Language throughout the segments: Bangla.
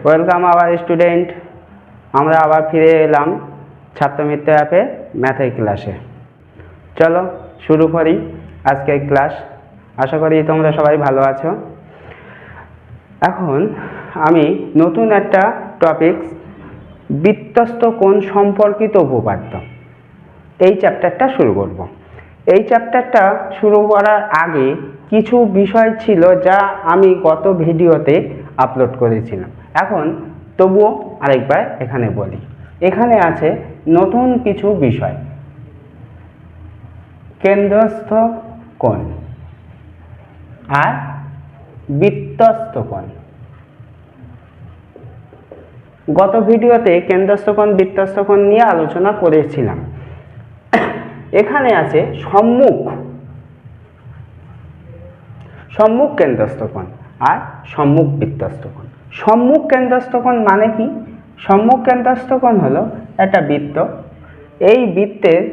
Welcome hour student. আমরা আবার ফিরে এলাম ছাত্রমিত্র অ্যাপে ম্যাথের ক্লাসে। চলো শুরু করি আজকের ক্লাস। আশা করি তোমরা সবাই ভালো আছো। এখন আমি নতুন একটা টপিক, বৃত্তস্থ কোণ সম্পর্কিত উপপাদ্য, এই চ্যাপ্টারটা শুরু করব। এই চ্যাপ্টারটা শুরু করার আগে কিছু বিষয় ছিল যা আমি গত ভিডিওতে আপলোড করেছিলাম। এখন তবুও আরেকবার এখানে বলি। এখানে আছে নতুন কিছু বিষয়, কেন্দ্রস্থ কোণ আর বৃত্তস্থ কোণ। গত ভিডিওতে কেন্দ্রস্থ কোণ বৃত্তস্থ কোণ নিয়ে আলোচনা করেছিলাম। এখানে আছে সম্মুখ কেন্দ্রস্থ কোণ আর সম্মুখ বৃত্তস্থ কোণ। সম্মুখ কেন্দ্রস্থ কোণ মানে কি? সম্মুখ কেন্দ্রস্থ কোণ হলো একটা বৃত্ত। এই বৃত্তের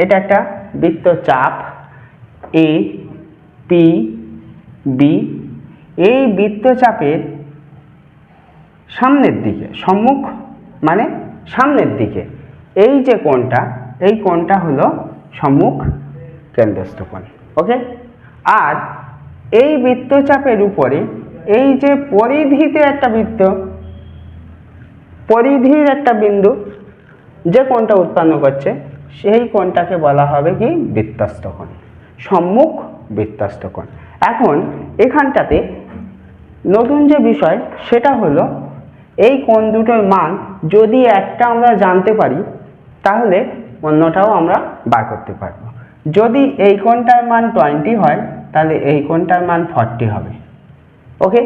এটা একটা বৃত্তচাপ এ পি বি। এই বৃত্তচাপের সামনের দিকে, সম্মুখ মানে সামনের দিকে, এই যে কোণটা, এই কোণটা হলো সম্মুখ কেন্দ্রস্থ কোণ। ওকে। আর এই বৃত্তচাপের উপরে এই যে পরিধিতে একটা বৃত্ত, পরিধির একটা বিন্দু যে কোণটা উৎপন্ন করছে, সেই কোণটাকে বলা হবে কি? বৃত্তস্থ কোণ, সম্মুখ বৃত্তস্থ কোণ। এখন এখানটাতে নতুন যে বিষয় সেটা হলো এই কোণ দুটোর মান যদি একটা আমরা জানতে পারি তাহলে অন্যটাও আমরা বার করতে পারবো। যদি এই কোণটার মান 20 হয় তাহলে এই কোণটার মান 40 হবে। ওকে।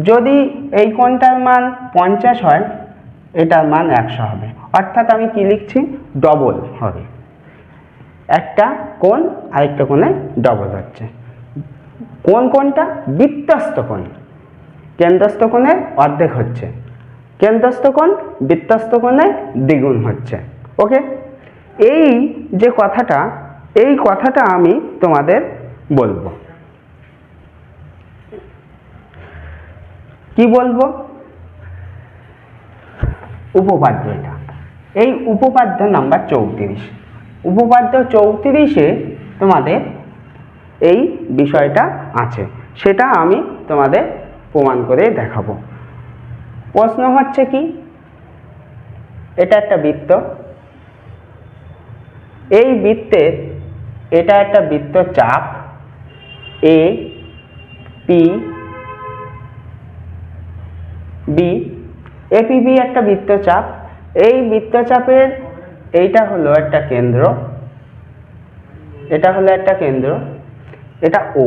যদি এই কোণটার মান 50 হয় এটার মান 100 হবে। অর্থাৎ আমি কি লিখছি? ডবল হবে। একটা কোণ আরেকটা কোণে ডবল হচ্ছে। কোণটা বৃত্তস্থ কোণ, কেন্দ্রস্থ কোণের অর্ধেক হচ্ছে, কেন্দ্রস্থ কোণ বৃত্তস্থ কোণে দ্বিগুণ হচ্ছে। ওকে। এই যে কথাটা, এই কথাটা আমি তোমাদের বলবো। কি বলবো? উপপাদ্য। এটা এই উপপাদ্য নাম্বার 34। উপপাদ্য 34-এ তোমাদের এই বিষয়টা আছে, সেটা আমি তোমাদের প্রমাণ করে দেখাবো। প্রশ্ন হচ্ছে কি, এটা একটা বৃত্ত, এই বৃত্তের এটা একটা বৃত্তচাপ এ পি বি। এপিবি একটা বৃত্তচাপ। এই বৃত্তচাপের এইটা হলো একটা কেন্দ্র, এটা হলো একটা কেন্দ্র, এটা ও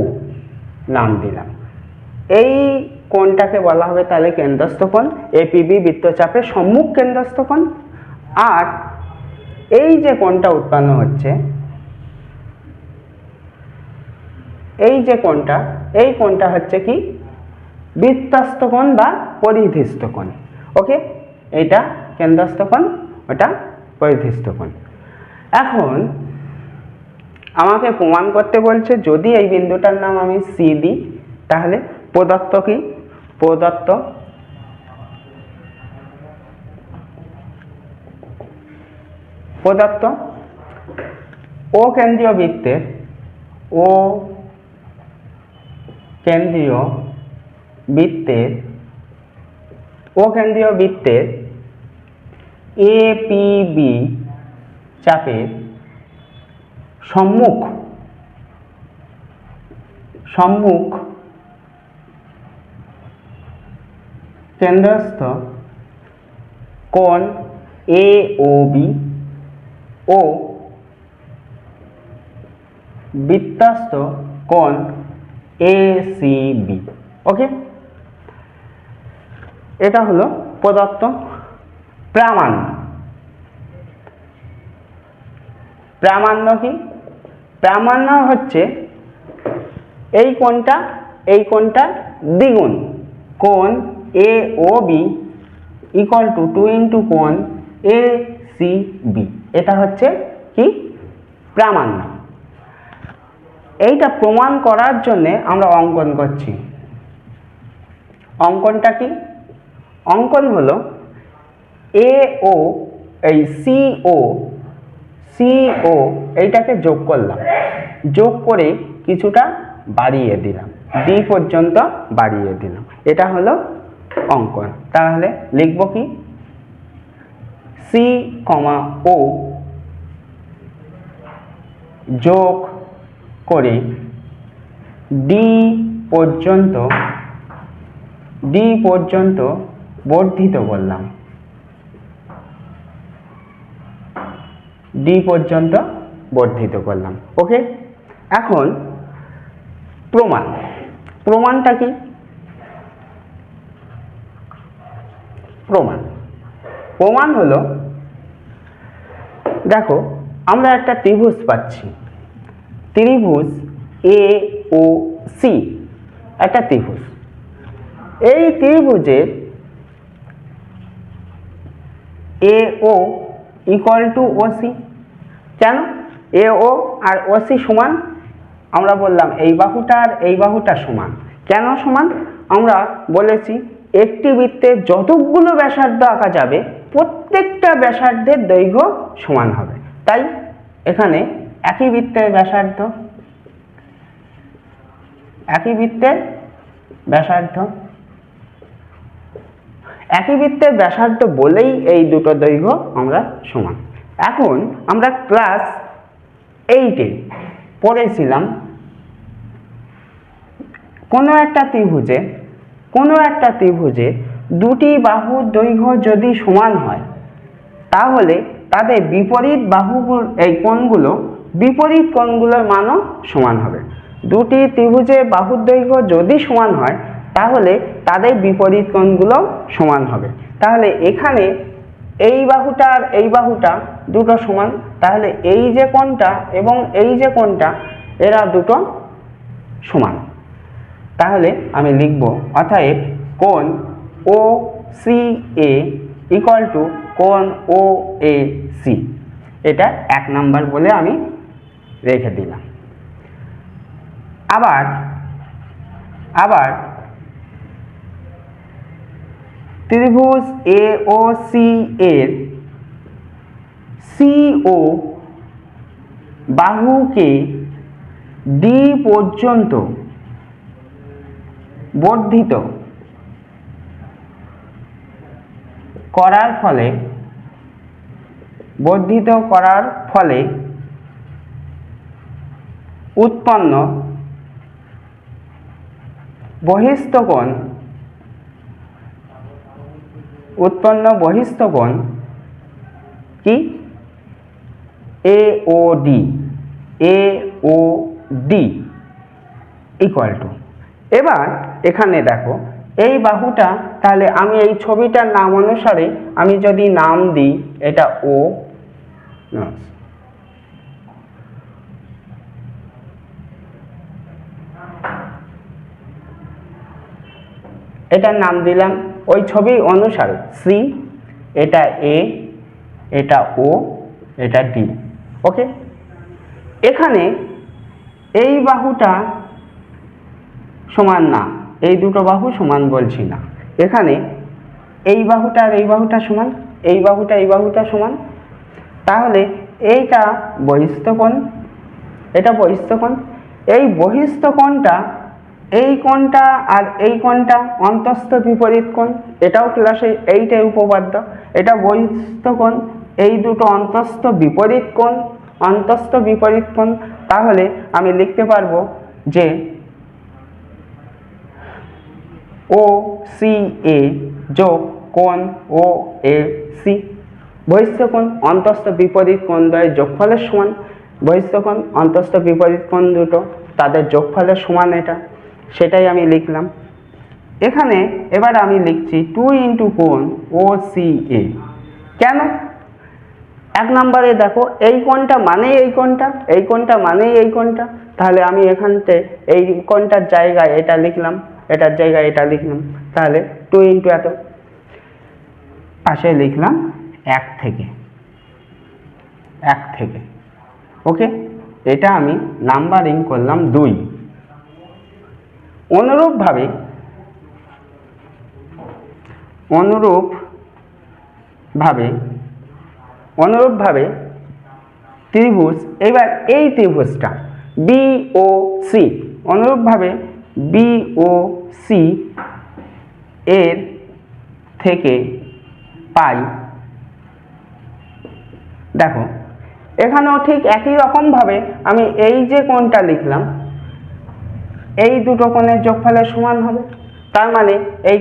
নাম দিলাম। এই কোণটাকে বলা হবে তাহলে কেন্দ্রস্থ কোণ, এপিবি বৃত্তচাপের সম্মুখ কেন্দ্রস্থ কোণ। আর এই যে কোণটা উৎপন্ন হচ্ছে, এই যে কোণটা, এই কোণটা হচ্ছে কি? বৃত্তস্থ কোণ বা পরিধিস্থ কোণ। ওকে। এটা কেন্দ্রস্থ কোণ, ওটা পরিধিস্থ কোণ। এখন আমাকে প্রমাণ করতে বলছে যদি এই বিন্দুটার নাম আমি সি দিই তাহলে প্রদত্ত কি? প্রদত্ত ও কেন্দ্রীয় বৃত্তের, ও কেন্দ্রীয় বৃত্তের, ও কেন্দ্রীয় বৃত্তের এপিবি চাপের সম্মুখ কেন্দ্রস্থ কোণ এ ও বি ও বৃত্তস্থ কোণ এ সি বি। ওকে। এটা হলো প্রদত্ত। প্রামাণ্য কি? প্রামাণ্য হচ্ছে এই কোণটা দ্বিগুণ, কোণ এ ও বি ইকুয়াল টু 2 ইন্টু কোণ এ সি বি। এটা হচ্ছে কি? প্রামাণ্য। এইটা প্রমাণ করার জন্যে আমরা অঙ্কন করছি। অঙ্কনটা কি? অঙ্কন হলো এ ও এই সিও এইটাকে যোগ করলাম, যোগ করে কিছুটা বাড়িয়ে দিলাম, ডি পর্যন্ত বাড়িয়ে দিলাম, এটা হলো অঙ্কন। তাহলে লিখব কি, সি কমা ও যোগ করে ডি পর্যন্ত বর্ধিত করলাম, ডি পর্যন্ত বর্ধিত করলাম। ওকে, এখন প্রমাণটা কি? প্রমাণ হলো, দেখো আমরা একটা ত্রিভুজ পাচ্ছি, ত্রিভুজ এ ও সি, একটা ত্রিভুজ। এই ত্রিভুজের এ ও ইকুয়াল টু ও সি। কেন? এ ও আর ও সি সমান, আমরা বললাম এই বাহুটা আর এই বাহুটা সমান। কেন সমান? আমরা বলেছি একটি বৃত্তে যতগুলো ব্যাসার্ধ আঁকা যাবে প্রত্যেকটা ব্যাসার্ধের দৈর্ঘ্য সমান হবে। তাই এখানে একই বৃত্তের ব্যাসার্ধ বলেই এই দুটো দৈর্ঘ্য আমরা সমান। এখন আমরা ক্লাস 8-এ পড়েছিলাম কোনো একটা ত্রিভুজে দুটি বাহুর দৈর্ঘ্য যদি সমান হয় তাহলে তাদের বিপরীত কোণগুলোর মানও সমান হবে। দুটি ত্রিভুজের বাহুর দৈর্ঘ্য যদি সমান হয় তাহলে তাদের বিপরীত কোণগুলো সমান হবে। তাহলে এখানে এই বাহুটা আর এই বাহুটা দুটো সমান, তাহলে এই যে কোণটা এবং এই যে কোণটা এরা দুটো সমান। তাহলে আমি লিখব, অতএব কোণ ও সি এ ইকুয়াল টু কোণ ও এ সি। এটা 1 নাম্বার বলে আমি রেখে দিলাম। আবার ত্রিভুজ এ ও সি এর সিও বাহুকে ডি পর্যন্ত বর্ধিত করার ফলে উৎপন্ন বহিস্থ কোণ কি? AOD equal to. এবার এখানে দেখো এই বাহুটা, তাহলে আমি এই ছবিটার নাম অনুসারে আমি যদি নাম দিই, এটা ও, এটার নাম দিলাম ওই ছবি অনুসারে সি, এটা এ, এটা ও, এটা ডি। ওকে, এখানে এই বাহুটা সমান না, এই দুটো বাহু সমান বলছি না, এখানে এই বাহুটা আর এই বাহুটা সমান, এই বাহুটা সমান। তাহলে এইটা বহিস্থ কোণ, এটা বহিস্থ কোণ। এই বহিস্থ কোণটা, এই কোণটা আর এই কোণটা অন্তস্থ বিপরীত কোণ, এটাও ক্লাসে 8-এ উপপাদ্য। এটা বহিস্থ কোণ, এই দুটো অন্তস্থ বিপরীত কোণ। তাহলে আমি লিখতে পারবো যে ও সি এ যোগ কোণ ও এ সি। বহিস্থ কোণ অন্তস্থ বিপরীত কোণ দ্বয়ের যোগফলের সমান। বহিস্থ কোণ অন্তস্থ বিপরীত কোণ দুটো তাদের যোগফলের সমান, এটা সেটাই আমি লিখলাম এখানে। এবার আমি লিখছি 2 ইন্টু কোণ ও সি এ। কেন? 1 নম্বরে দেখো এই কোণটা মানে এই কোণটা, এই কোণটা মানে এই কোণটা, তাহলে আমি এখানতে এই কোণটার জায়গায় এটা লিখলাম, এটার জায়গায় এটা লিখলাম। তাহলে 2 ইন্টু এত, পাশে লিখলাম 1 থেকে। ওকে, এটা আমি নাম্বারিং করলাম 2। অনুরূপভাবে অনুরূপভাবে ত্রিভুজ, এবার এই ত্রিভুজটা বিওসি, অনুরূপভাবে বিওসি এর থেকে পাই, দেখো এখানেও ঠিক একই রকমভাবে আমি এই যে কোণটা লিখলাম এই দুটো কোণের যোগফলের সমান হবে, তার মানে এই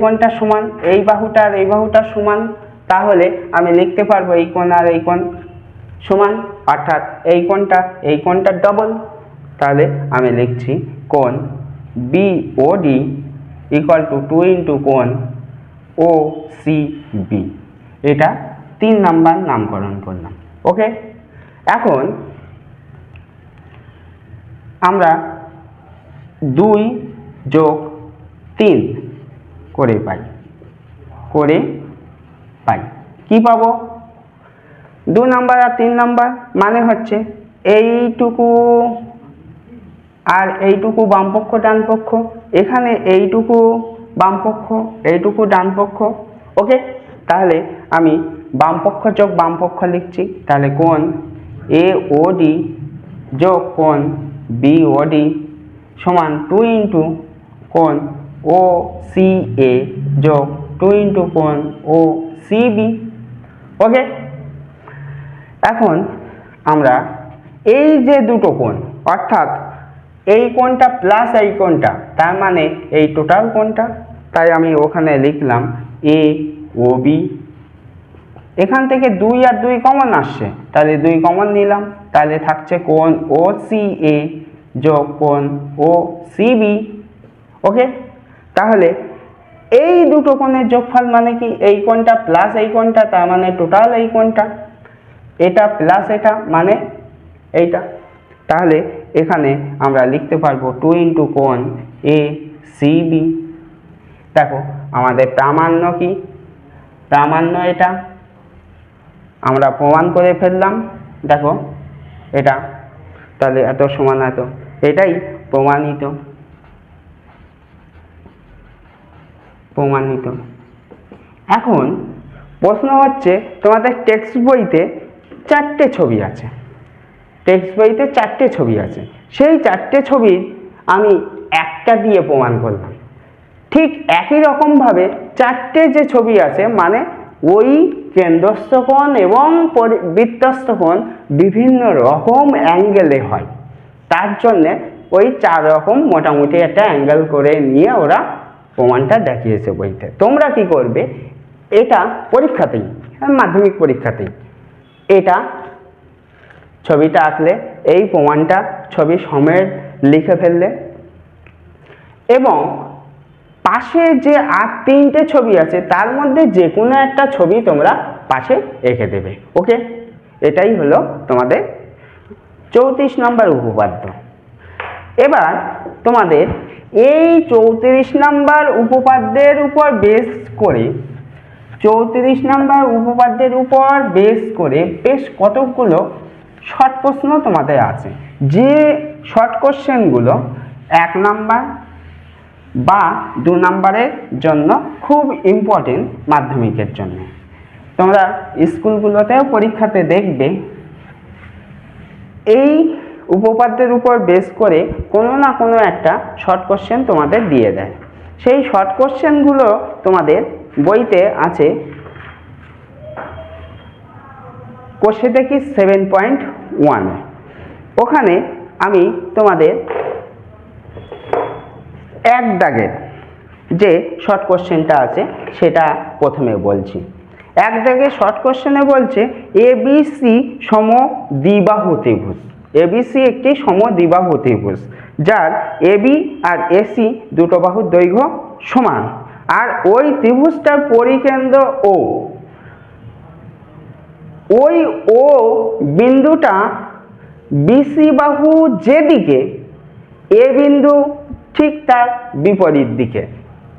কোণটা সমান, এই বাহুটা আর এই বাহুটা সমান, তাহলে আমি লিখতে পারবো এই কোণ আর এই কোণ সমান, অর্থাৎ এই কোণটা ডবল, তাহলে আমি লিখছি কোণ বিওডি ইকুয়াল টু 2 ইন্টু কোণ ওসিবি। এটা 3 নাম্বার নামকরণ করলাম। ওকে, এখন আমরা 2 যোগ 3 করে পাই কি পাবো? 2 নাম্বার আর 3 নাম্বার মানে হচ্ছে এইটুকু আর এইটুকু বামপক্ষ ডানপক্ষ, এখানে এইটুকু বামপক্ষ এইটুকু ডানপক্ষ। ওকে, তাহলে আমি বামপক্ষ যোগ বামপক্ষ লিখছি, তাহলে কোণ এওডি যোগ কোণ বিওডি সমান 2 ইন্টু কোণ ওসিএ যোগ 2 ইন্টু কোণ ওসিবি। ওকে, এখন আমরা এই যে দুটো কোণ, অর্থাৎ এই কোণটা প্লাস এই কোণটা, তার মানে এই টোটাল কোণটা, তাই আমি ওখানে লিখলাম এ ও বি। এখান থেকে 2 আর 2 কমন আসছে, তাহলে 2 কমন নিলাম, তাহলে থাকছে কোণ ওসিএ যোগ কোণ ওসিবি। ওকে, তাহলে এই দুটো কোণের যোগফল মানে কি? এই কোণটা প্লাস এই কোণটা, তার মানে টোটাল এই কোণটা, এটা প্লাস এটা মানে এইটা, তাহলে এখানে আমরা লিখতে পারবো 2 ইন্টু কোণ এ সিবি। দেখো আমাদের প্রামাণ্য কি? প্রামাণ্য এটা আমরা প্রমাণ করে ফেললাম, দেখো এটা, তাহলে এত সমান এত, এটাই প্রমাণিত। এখন প্রশ্ন হচ্ছে তোমাদের টেক্সট বইতে 4টে ছবি আছে, সেই 4টে ছবি আমি একটা দিয়ে প্রমাণ করলাম। ঠিক একই রকমভাবে 4টে যে ছবি আছে মানে ওই কেন্দ্রস্থ কোণ এবং বৃত্তস্থ কোণ বিভিন্ন রকম অ্যাঙ্গেলে হয়, তার জন্যে ওই 4 রকম মোটামুটি একটা অ্যাঙ্গেল করে নিয়ে ওরা প্রমাণটা দেখিয়েছে বইতে। তোমরা কি করবে, এটা পরীক্ষাতেই, মাধ্যমিক পরীক্ষাতেই এটা ছবিটা আঁকলে, এই প্রমাণটা ছবি সমেত লিখে ফেললে, এবং পাশে যে আর 3টে ছবি আছে তার মধ্যে যে কোনো একটা ছবি তোমরা পাশে এঁকে দেবে। ওকে, এটাই হলো তোমাদের 34 নম্বর উপপাদ্য। এবার তোমাদের এই 34 নম্বর উপপাদ্যের উপর বেস করে বেশ কতগুলো শর্ট প্রশ্ন তোমাদের আছে, যে শর্ট কোশ্চেনগুলো 1 নাম্বার বা 2 নাম্বারের জন্য খুব ইম্পর্টেন্ট মাধ্যমিকের জন্য। তোমরা স্কুলগুলোতেও পরীক্ষাতে দেখবে এই উপপাদ্যের উপর বেস করে কোনো না কোনো একটা শর্ট কোশ্চেন তোমাদের দিয়ে দেয়। সেই শর্ট কোশ্চেনগুলো তোমাদের বইতে আছে, কোষে দেখি 7.1, ওখানে আমি তোমাদের 1 দাগের যে শর্ট কোশ্চেনটা আছে সেটা প্রথমে বলছি। 1 দাগের শর্ট কোশ্চেনে বলছে এবিসি সমদ্বিবাহু ত্রিভুজ। এবিসি একটি সমদ্বিবাহু ত্রিভুজ যার এবি আর এসি দুটো বাহুর দৈর্ঘ্য সমান, আর ওই ত্রিভুজটার পরিকেন্দ্র ও, ওই ও বিন্দুটা বিসি বাহু যেদিকে, এ বিন্দু ঠিক তার বিপরীত দিকে।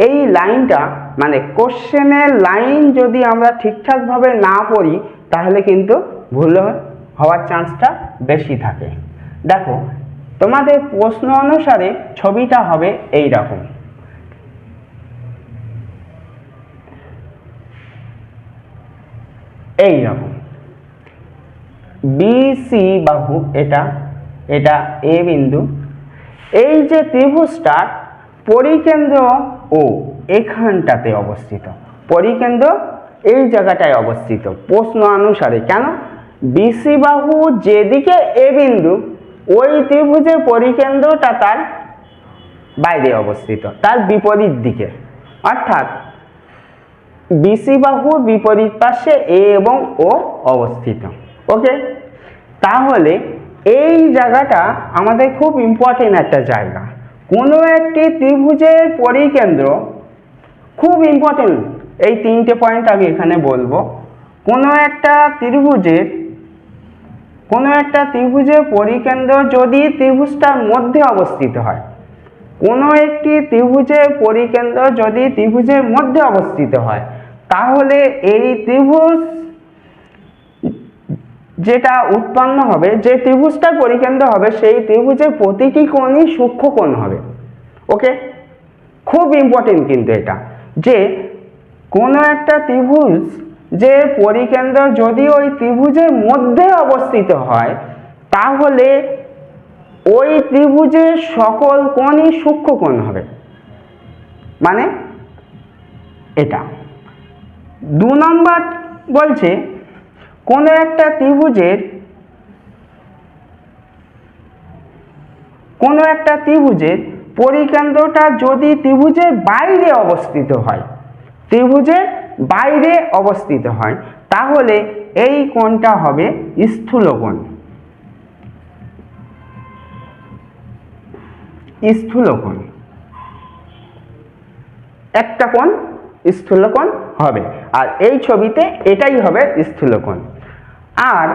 এই লাইনটা মানে কোশ্চেনের লাইন যদি আমরা ঠিকঠাকভাবে না পড়ি তাহলে কিন্তু ভুল হওয়ার চান্সটা বেশি থাকে। দেখো তোমাদের প্রশ্ন অনুসারে ছবিটা হবে এই রকম, এই রকম বিসি বাহু, এটা এটা এ বিন্দু, এই যে ত্রিভুজটার পরিকেন্দ্র ও এখানটাতে অবস্থিত, পরিকেন্দ্র এই জায়গাটায় অবস্থিত প্রশ্ন অনুসারে। কেন? বিসি বাহু যেদিকে এ বিন্দু, ওই ত্রিভুজের পরিকেন্দ্রটা তার বাইরে অবস্থিত, তার বিপরীত দিকে, অর্থাৎ বিসি বাহুর বিপরীত পাশে এ এবং ও অবস্থিত। ওকে, তাহলে এই জায়গাটা আমাদের খুব ইম্পর্টেন্ট একটা জায়গা। কোনো একটি ত্রিভুজের পরিকেন্দ্র, খুব ইম্পর্টেন্ট এই তিনটে পয়েন্ট আমি এখানে বলবো। কোনো একটা ত্রিভুজের পরিকেন্দ্র যদি ত্রিভুজটার মধ্যে অবস্থিত হয়, কোনো একটি ত্রিভুজের পরিকেন্দ্র যদি ত্রিভুজের মধ্যে অবস্থিত হয়, তাহলে এই ত্রিভুজ যেটা উৎপন্ন হবে, যে ত্রিভুজটার পরিকেন্দ্র হবে, সেই ত্রিভুজের প্রতিটি কোণই সূক্ষ্ম কোণ হবে। ওকে, খুব ইম্পর্টেন্ট কিন্তু এটা, যে কোনো একটা ত্রিভুজ যে পরিকেন্দ্র যদি ওই ত্রিভুজের মধ্যে অবস্থিত হয়, তাহলে ওই ত্রিভুজের সকল কোণই সূক্ষ্ম কোণ হবে। মানে এটা 2 নম্বর বলছে, কোনো একটা ত্রিভুজের পরিকেন্দ্রটা যদি ত্রিভুজের বাইরে অবস্থিত হয়, তাহলে এই কোণটা হবে স্থূল কোণ। একটা কোণ স্থূল কোণ হবে, আর এই ছবিতে এটাই হবে স্থূল কোণ। আর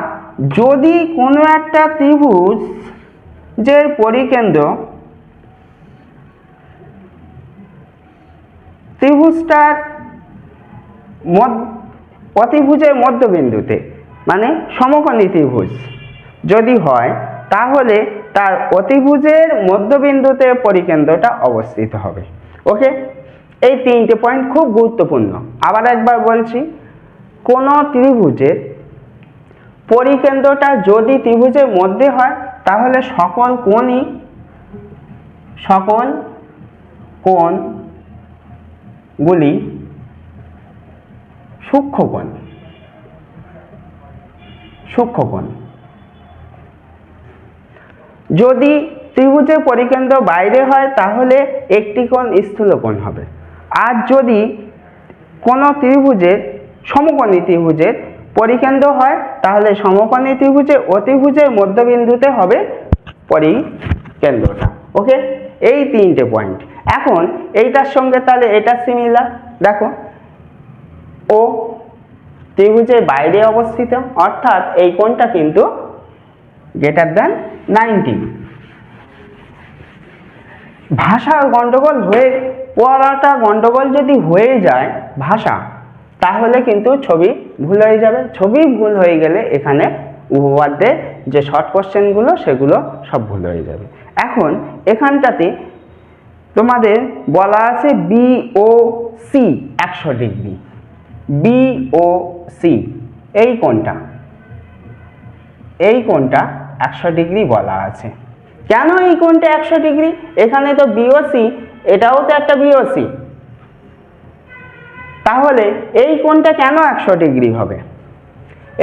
যদি কোনো একটা ত্রিভুজের পরিকেন্দ্র ত্রিভুজটার অতিভুজের মধ্যবিন্দুতে, মানে সমকোণী ত্রিভুজ যদি হয়, তাহলে তার অতিভুজের মধ্যবিন্দুতে পরিকেন্দ্রটা অবস্থিত হবে। ওকে, এই তিনটে পয়েন্ট খুব গুরুত্বপূর্ণ। আবার একবার বলছি, কোনো ত্রিভুজের পরিকেন্দ্রটা যদি ত্রিভুজের মধ্যে হয়, তাহলে সকল কোণগুলি সূক্ষ্ম কোণ। যদি ত্রিভুজের পরিকেন্দ্র বাইরে হয়, তাহলে একটি কোণ স্থূল কোণ হবে। আর যদি কোনো সমকোণী ত্রিভুজের পরিকেন্দ্র হয়, তাহলে সমকোণী ত্রিভুজের অতিভুজের মধ্যবিন্দুতে হবে পরিকেন্দ্রটা। ওকে, এই তিনটে পয়েন্ট। এখন এইটার সঙ্গে তাহলে এটা সিমিলার। দেখো, ও ত্রিভুজের বাইরে অবস্থিত, অর্থাৎ এই কোণটা কিন্তু গ্রেটার দ্যান 90। ভাষার গন্ডগোল যদি হয়ে যায় ভাষা, তাহলে কিন্তু ছবি ভুল হয়ে যাবে। ছবি ভুল হয়ে গেলে এখানে উপপাদ্যের যে শর্ট কোশ্চেনগুলো, সেগুলো সব ভুল হয়ে যাবে। এখন এখানটাতে তোমাদের বলা আছে বিওসি 100 ডিগ্রি। বিওসি এই কোণটা 100 ডিগ্রি বলা আছে। কেন এই কোণটা 100 ডিগ্রি? এখানে তো বিওসি, এটাও তো একটা বিওসি, তাহলে এই কোণটা কেন 100 ডিগ্রি হবে?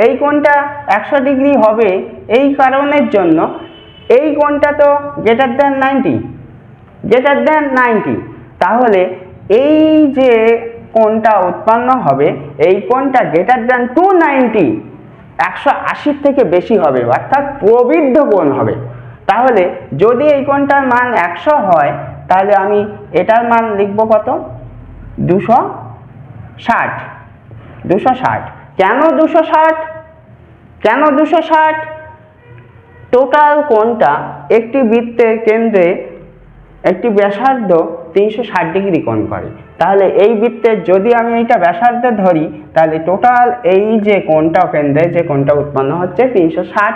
এই কোণটা 100 ডিগ্রি হবে এই কারণের জন্য, এই কোণটা তো গ্রেটার দ্যান 90, তাহলে এই যে কোণটা উৎপন্ন হবে, এই কোণটা গ্রেটার দ্যান 290, 180 থেকে বেশি হবে, অর্থাৎ প্রবৃদ্ধ কোণ হবে। তাহলে যদি এই কোণটার মান 100 হয়, তাহলে আমি এটার মান লিখব কত? 260। কেন 260? টোটাল কোণটা একটি বৃত্তের কেন্দ্রে একটি ব্যাসার্ধ 360 ডিগ্রি কোণ করে। তাহলে এই বৃত্তের যদি আমি এটা ব্যাসার্ধ ধরি, তাহলে টোটাল এই যে কোণটা কেন্দ্রে যে কোণটা উৎপন্ন হচ্ছে 360,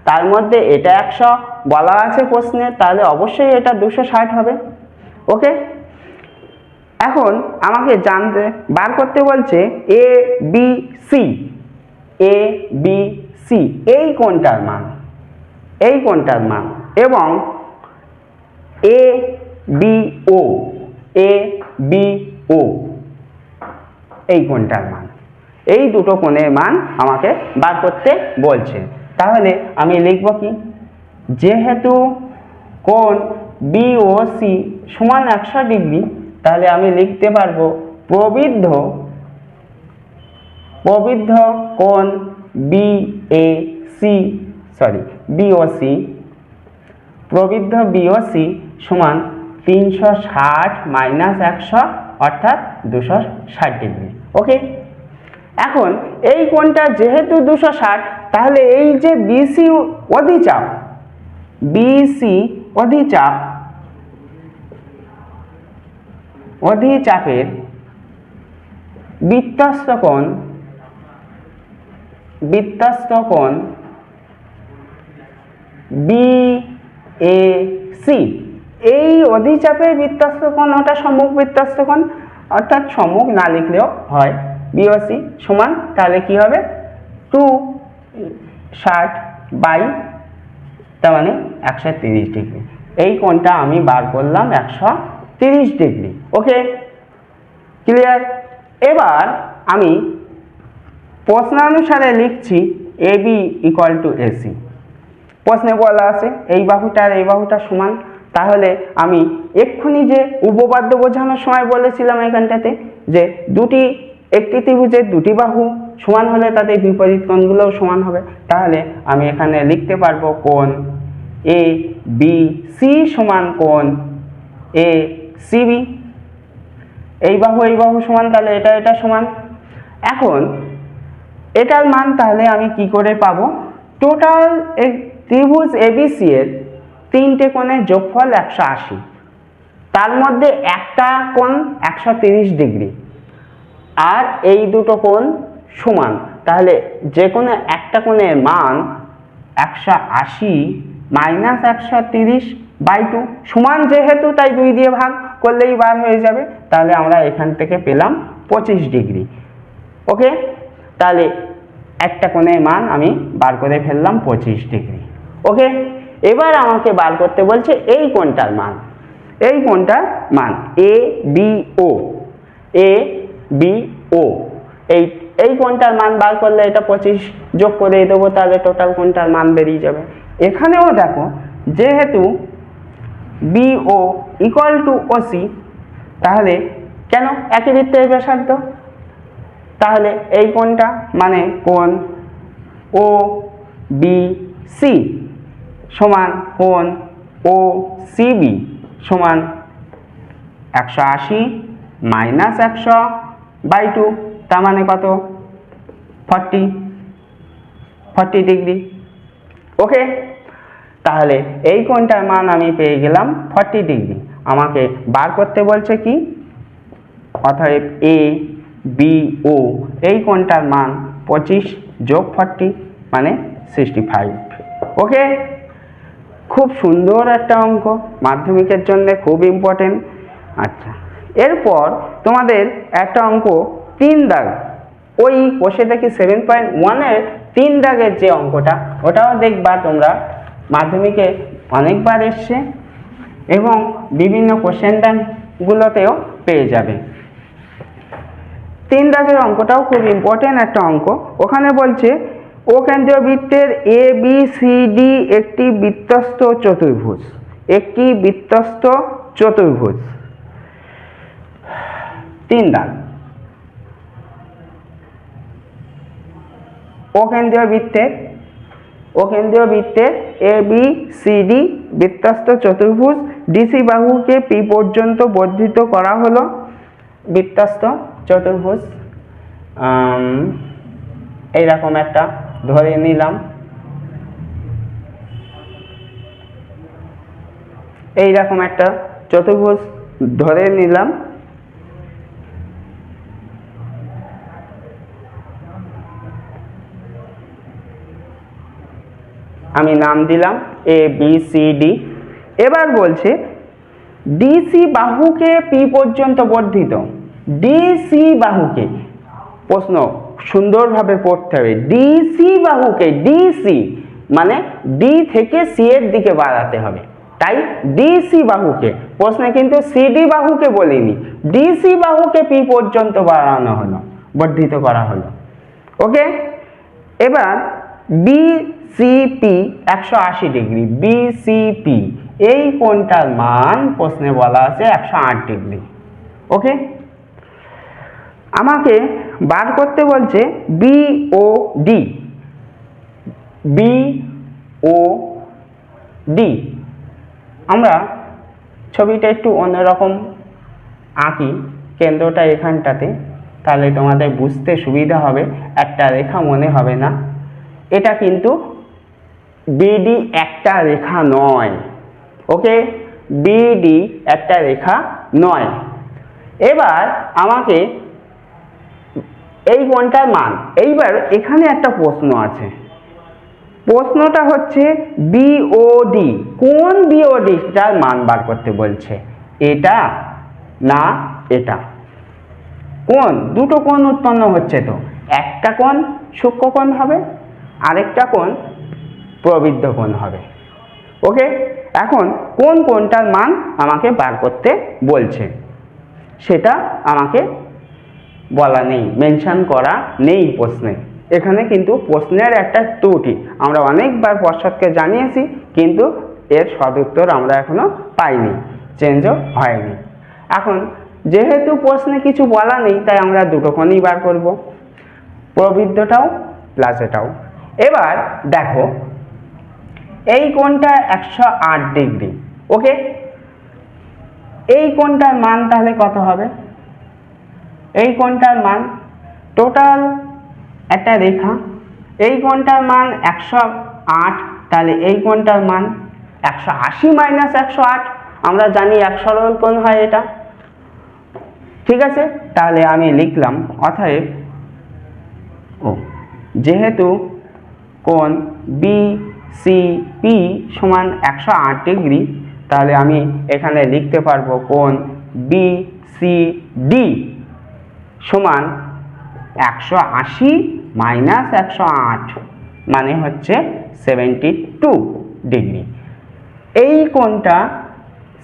তার মধ্যে এটা 100 বলা আছে প্রশ্নে, তাহলে অবশ্যই এটা 260 হবে। ওকে, এখন আমাকে বার করতে বলছে A B C A B C এই কোণটার মান, এই কোণটার মান, এবং A B O, A B ও এই কোণটার মান, এই দুটো কোণের মান আমাকে বার করতে বলছে। তাহলে আমি লিখব কি, যেহেতু কোণ বি ও সি সমান 100 ডিগ্রি, তাহলে আমি লিখতে পারবো প্রবৃদ্ধ কোণ বি এ সি বিওসি, প্রবৃদ্ধ বিওসি সমান 360 মাইনাস 100 অর্থাৎ 260 ডিগ্রি। ওকে, এখন এই কোণটা যেহেতু 260, তাহলে এই যে বিসি অধিচাপ, অধিচাপের বৃত্তস্থ কোণ বিএসি, এই অধিচাপের বৃত্তস্থ কোণ ওটা সম্মুখ বৃত্তস্থ কোণ, অর্থাৎ সম্মুখ না লিখলেও হয়, বিওসি সমান তাহলে কি হবে 260 বাই তার মানে 130 ডিগ্রি। এই কোণটা আমি বার করলাম 130 ডিগ্রি। ওকে, ক্লিয়ার? এবার আমি প্রশ্নানুসারে লিখছি এবি ইকুয়াল টু এসি। প্রশ্নে বলা আছে এই বাহুটা আর এই বাহুটা সমান, তাহলে আমি এক্ষুনি যে উপপাদ্য বোঝানোর সময় বলেছিলাম এখানটাতে যে একটি ত্রিভুজের দুটি বাহু সমান হলে তাদের বিপরীত কোণগুলোও সমান হবে, তাহলে আমি এখানে লিখতে পারবো কোণ এ বি সি সমান কোণ এ সি বি। এই বাহু সমান, তাহলে এটা সমান। এখন এটার মান তাহলে আমি কি করে পাবো, টোটাল ত্রিভুজ এবিসি এর তিনটে কোণের যোগফল 180, তার মধ্যে একটা কোণ 130 ডিগ্রি আর এই দুটো কোণ সমান, তাহলে যে কোনো একটা কোণের মান 180 মাইনাস 130 বাই 2 সমান, যেহেতু তাই 2 দিয়ে ভাগ করলেই বার হয়ে যাবে, তাহলে আমরা এখান থেকে পেলাম 25 ডিগ্রি। ওকে, তাহলে একটা কোণের মান আমি বার করে ফেললাম 25 ডিগ্রি। ওকে, এবার আমাকে বার করতে বলছে এই কোণটার মান, এ বি ও, এই কোণটার মান বার করলে এটা 25 যোগ করে দেবো, তাহলে টোটাল কোণটার মান বেরিয়ে যাবে। এখানেও দেখো, যেহেতু বিও ইকুয়াল টু ওসি, তাহলে কেন একই বৃত্তের ব্যাসার্ধ, তাহলে এই কোণটা মানে কোণ ও বি সি সমান কোণ ও সিবি সমান 180 মাইনাস 100 বাই 2, তার মানে কত 40 ডিগ্রি। ওকে, তাহলে এই কোণটার মান আমি পেয়ে গেলাম 40 ডিগ্রি। আমাকে বার করতে বলছে কি, অতএব এ বি ও এই কোণটার মান 25 যোগ 40 মানে 65। ওকে, খুব সুন্দর একটা অঙ্ক, মাধ্যমিকের জন্য খুব ইম্পর্টেন্ট। আচ্ছা, এরপর তোমাদের একটা অঙ্ক 3 দাগ, ওই বসে দেখি 7.1 এর 3 দাগের যে অঙ্কটা, ওটাও দেখবা তোমরা, মাধ্যমিকে অনেকবার এসছে এবং বিভিন্ন কোশ্চেন ব্যাংকগুলোতেও পেয়ে যাবে। 3 দাগের অঙ্কটাও খুব ইম্পর্টেন্ট একটা অঙ্ক। ওখানে বলছে ও কেন্দ্রীয় বৃত্তের এ বি সি ডি একটি বৃত্তস্থ চতুর্ভুজ, 3 দাগ। ও কেন্দ্রীয় বৃত্তের এ বি সি ডি বৃত্তস্থ চতুর্ভুজ, ডিসি বাহুকে পি পর্যন্ত বর্ধিত করা হলো। বৃত্তস্থ চতুর্ভুজ এইরকম একটা ধরে নিলাম, এইরকম একটা চতুর্ভুজ ধরে নিলাম। আমি নাম দিলাম এ বি সি ডি। এবার বলছে ডিসি বাহুকে পি পর্যন্ত বর্ধিত, ডিসি বাহুকে, প্রশ্ন সুন্দরভাবে পড়তে হবে। ডিসি বাহুকে, ডিসি মানে ডি থেকে সি এর দিকে বাড়াতে হবে, তাই ডিসি বাহুকে, প্রশ্নে কিন্তু সিডি বাহুকে বলিনি, ডিসি বাহুকে পি পর্যন্ত বাড়ানো হলো, বর্ধিত করা হলো। ওকে, এবার বিসিপি 180 ডিগ্রি, বিসিপি এই কোণটার মান প্রশ্নে বলা আছে 108 ডিগ্রি। ওকে, আমাকে বার করতে বলছে বিওডি, বিওডি। আমরা ছবিটা একটু অন্যরকম আঁকি, কেন্দ্রটা এখানটাতে, তাহলে তোমাদের বুঝতে সুবিধা হবে, একটা রেখা মনে হবে না। এটা কিন্তু বিডি একটা রেখা নয়। ওকে, বিডি একটা রেখা নয়। এবার আমাকে এই কোণটার মান, এইবার এখানে একটা প্রশ্ন আছে, প্রশ্নটা হচ্ছে বিওডি, কোন বিওডিটার মান বার করতে বলছে, এটা না এটা? কোণ, দুটো কোণ উৎপন্ন হচ্ছে, তো একটা কোণ সূক্ষ্ম কোণ হবে, আরেকটা কোণ প্রবৃদ্ধ কোণ হবে। ওকে, এখন কোন কোণটার মান আমাকে বার করতে বলছে সেটা আমাকে বলা নেই, মেনশন করা নেই প্রশ্নে। এখানে কিন্তু প্রশ্নের একটা ত্রুটি, আমরা অনেকবার পর্ষদকে জানিয়েছি, কিন্তু এর সদুত্তর আমরা এখনো পাইনি, চেঞ্জও হয়নি। এখন যেহেতু প্রশ্নে কিছু বলা নেই, তাই আমরা দুটো কোণই বার করব, প্রবৃদ্ধটাও প্লাস এটাও। এবার দেখো, এই কোণটা 108 ডিগ্রি। ওকে, এই কোণটার মান তাহলে কত হবে? এই কোণটার মান, টোটাল একটা রেখা, এই কোণটার মান 108, তাহলে এই কোণটার মান 180 মাইনাস 108, আমরা জানি এক সরল কোণ হয় এটা। ঠিক আছে, তাহলে আমি লিখলাম, অতএব যেহেতু কোণ বিসিপি সমান 108 ডিগ্রি, তাহলে আমি এখানে লিখতে পারবো কোণ বিসিডি সমান 180 মাইনাস 108 মানে হচ্ছে 72 ডিগ্রি। এই কোণটা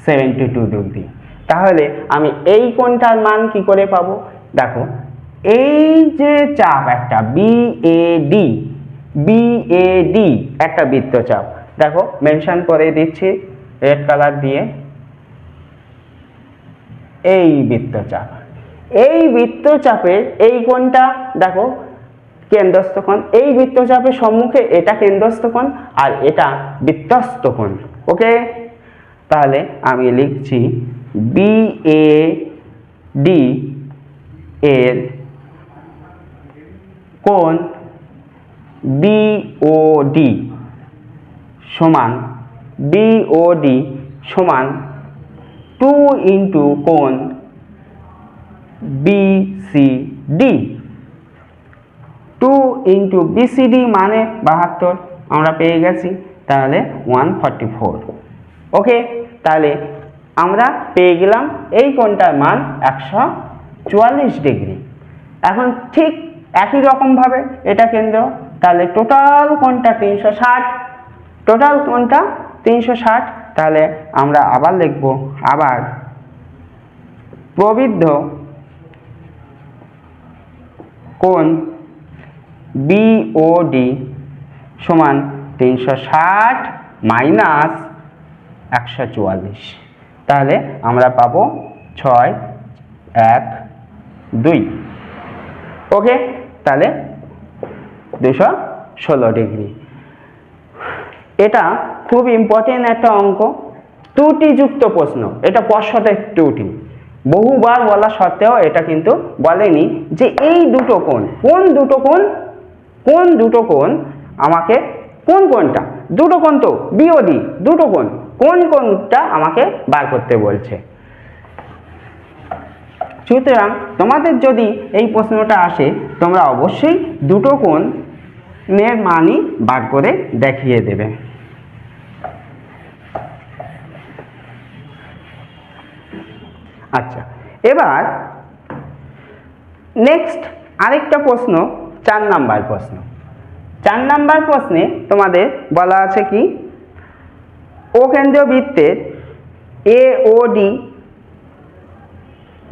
72 ডিগ্রি। তাহলে আমি এই কোণটার মান কি করে পাবো? দেখো, এই যে চাপ একটা বিএডি, বিএডি একটা বৃত্তচাপ, দেখো মেনশন করে দিচ্ছি রেড কালার দিয়ে, এই বৃত্তচাপ, এই বৃত্তচাপের এই কোণটা দেখো কেন্দ্রস্থ কোণ, এই বৃত্তচাপের সম্মুখে এটা কেন্দ্রস্থ কোণ আর এটা বৃত্তস্থ কোণ। ওকে, তাহলে আমি লিখছি বিএডি এর কোণ বিওডি সমান, বিওডি সমান 2 ইন্টু কোণ বিসিডি, 2 ইন্টু বিসিডি মানে 72, আমরা পেয়ে গেছি, তাহলে 144। ওকে, তাহলে আমরা পেয়ে গেলাম এই কোণটার মান 144 ডিগ্রি। এখন ঠিক একই রকমভাবে এটা কেন্দ্র, তাহলে টোটাল কোণটা 360, টোটাল কোণটা 360, তাহলে আমরা আবার লিখব, আবার প্রবৃদ্ধ কোণ বিওডি সমান 360 মাইনাস 144, তাহলে আমরা পাবো 6, 1, 2। ওকে, তাহলে 216 ডিগ্রি। এটা খুব ইম্পর্টেন্ট একটা অঙ্ক, ত্রুটিযুক্ত প্রশ্ন, এটা পর্ষদের ত্রুটি, বহুবার বলা সত্ত্বেও এটা কিন্তু বলেনি যে এই দুটো কোণ, কোন দুটো কোণ, কোন দুটো কোণ আমাকে, কোন কোণটা, দুটো কোণ তো বিওডি, দুটো কোণ, কোন কোণটা আমাকে বার করতে বলছে। সুতরাং তোমাদের যদি এই প্রশ্নটা আসে, তোমরা অবশ্যই দুটো কোণের মানই বার করে দেখিয়ে দেবে। আচ্ছা, এবার নেক্সট আরেকটা প্রশ্ন 4 নাম্বার প্রশ্ন। 4 নাম্বার প্রশ্নে তোমাদের বলা আছে কি, ও কেন্দ্রীয় বৃত্তের AOD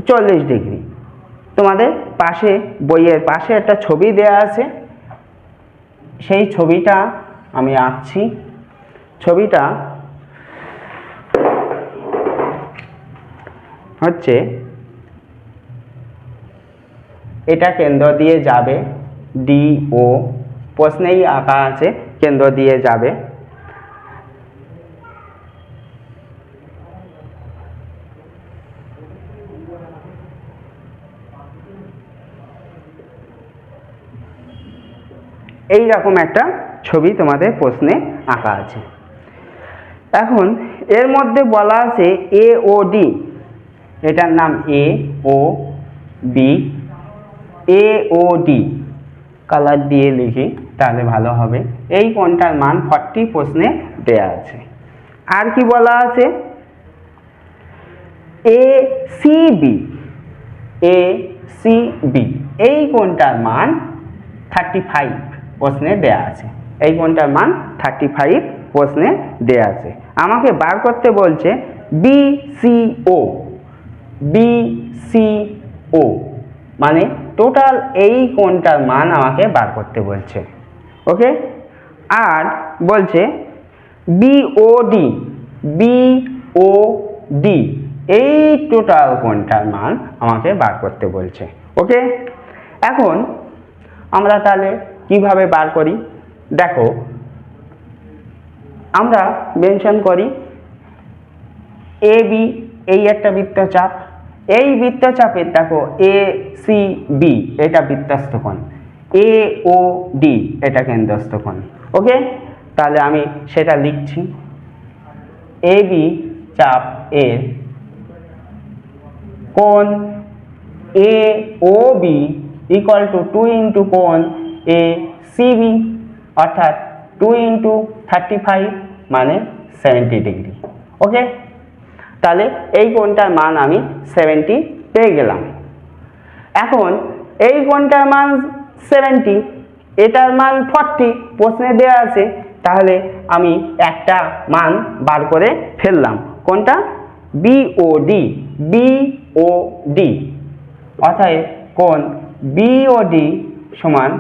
40 ডিগ্রি। তোমাদের পাশে বইয়ের পাশে একটা ছবি দেয়া আছে, সেই ছবিটা আমি আঁকছি। ছবিটা হচ্ছে এটা কেন্দ্র দিয়ে যাবে DO, প্রশ্নেই আঁকা আছে কেন্দ্র দিয়ে যাবে। এই রকম একটা ছবি তোমাদের প্রশ্নে আঁকা আছে। এখন এর মধ্যে বলা আছে AOD, এটার নাম AOB, AOD কালার দিয়ে লিখি তাহলে ভালো হবে। এই কোণটার মান 40 প্রশ্নে দেয়া আছে। আর কি বলা আছে, ACB, ACB এই কোণটার মান 35 প্রশ্নে দেয়া আছে। এই কোণটার মান 35 প্রশ্নে দেয়া আছে। আমাকে বার করতে বলছে BCO, BCO মানে টোটাল এই কোণটার মান আমাকে বার করতে বলছে। ওকে, আর বলছে BOD, BOD এই টোটাল কোণটার মান আমাকে বার করতে বলছে। ওকে, এখন আমরা তাহলে কিভাবে বার করি, দেখো আমরা মেনশন করি AB, এই একটা বৃত্তচাপ, এই বৃত্তচাপের দেখো ACB এটা বৃত্তস্থ কোণ, AOD এটা কেন্দ্রস্থ কোণ। ওকে, তাহলে আমি সেটা লিখছি। AB চাপ এর কোণ AOB ইকুয়াল টু 2 ইন্টু কোণ ACB, অর্থাৎ 2 ইন্টু 35 মানে 70 ডিগ্রি। ওকে, তাহলে এই কোণটার মান আমি 70 পেয়ে গেলাম। এখন এই কোণটার মান 70, এটার মান 40 প্রশ্নে দেওয়া আছে, তাহলে আমি একটা মান বার করে ফেললাম। কোনটা, BOD, BOD অর্থাৎ কোণ BOD সমান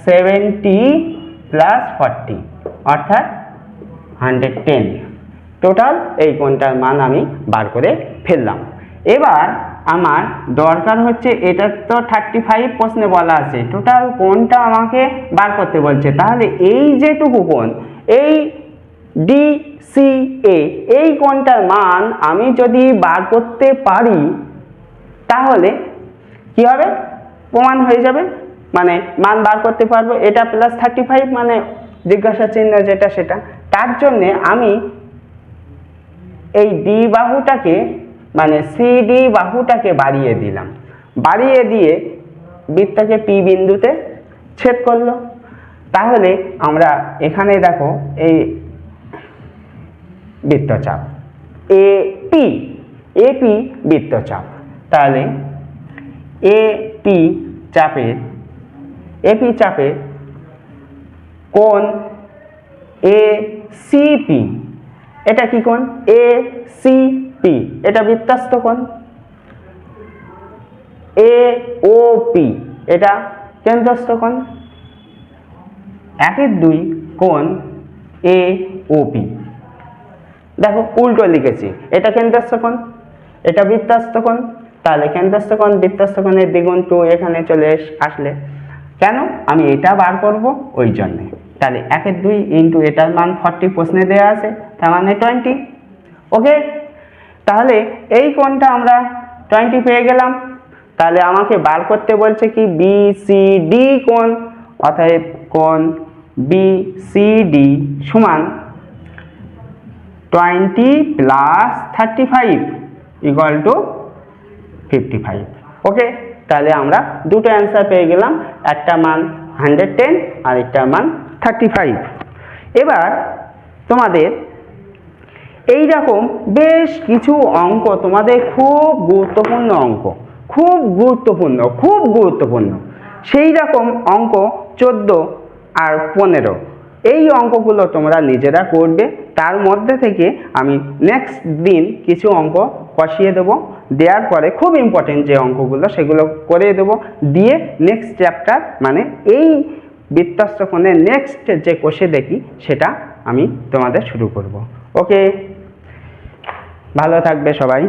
70 প্লাস 40 অর্থাৎ 110। টোটাল এই কোণটার মান আমি বার করে ফেললাম। এবার আমার দরকার হচ্ছে, এটা তো 35 প্রশ্নে বলা আছে, টোটাল কোণটা আমাকে বার করতে বলছে। তাহলে এই যেটুকু কোণ, এই DCA এই কোণটার মান আমি যদি বার করতে পারি তাহলে কি হবে, প্রমাণ হয়ে যাবে, মানে মান বার করতে পারবো। এটা প্লাস 35 মানে জিজ্ঞাসা চিহ্ন যেটা সেটা। তার জন্যে আমি এই ডি বাহুটাকে মানে CD বাহুটাকে বাড়িয়ে দিলাম, বাড়িয়ে দিয়ে বৃত্তকে P বিন্দুতে ছেদ করলো। তাহলে আমরা এখানে দেখো এই বৃত্তচাপ AP বৃত্তচাপ, তাহলে AP চাপের কোণ ACP, এটা কি কোণ, ACP এটা বৃত্তস্থ কোণ, AOP এটা কেন্দ্রস্থ কোণ, 1-2 কোণ AOP। দেখো উল্টো লিখেছি, এটা কেন্দ্রস্থ কোণ, এটা বৃত্তস্থ কোণ, তাহলে কেন্দ্রস্থ কোণ বৃত্তস্থ কোণের দ্বিগুণ 2 এখানে চলে আসলে, কেন আমি এটা বার করব ওই জন্যে। তাহলে 1-2 ইন্টু এটার মান 40 প্রশ্নে দেওয়া আছে, তার মানে 20। ওকে, তাহলে এই কোণটা আমরা 20 পেয়ে গেলাম। তাহলে আমাকে বার করতে বলছে কি BCD কোণ, অতএব কোণ BCD সমান 20 প্লাস 35 ইকুয়াল টু 55। ওকে, তাহলে আমরা দুটো অ্যান্সার পেয়ে গেলাম, একটা মান 110 আর একটা মান 35। এবার তোমাদের এই রকম বেশ কিছু অঙ্ক, তোমাদের খুব গুরুত্বপূর্ণ অঙ্ক, খুব গুরুত্বপূর্ণ সেই রকম অঙ্ক 14 আর 15 এই অঙ্কগুলো তোমরা নিজেরা করবে। তার মধ্যে থেকে আমি নেক্সট দিন কিছু অঙ্ক কষিয়ে দেবো, দেওয়ার পরে খুব ইম্পর্টেন্ট যে অঙ্কগুলো সেগুলো করে দেবো, দিয়ে নেক্সট চ্যাপ্টার মানে এই বৃত্তাস্ত কোণের নেক্সট যে কোষে দেখি সেটা আমি তোমাদের শুরু করব। ওকে, ভালো থাকবে সবাই।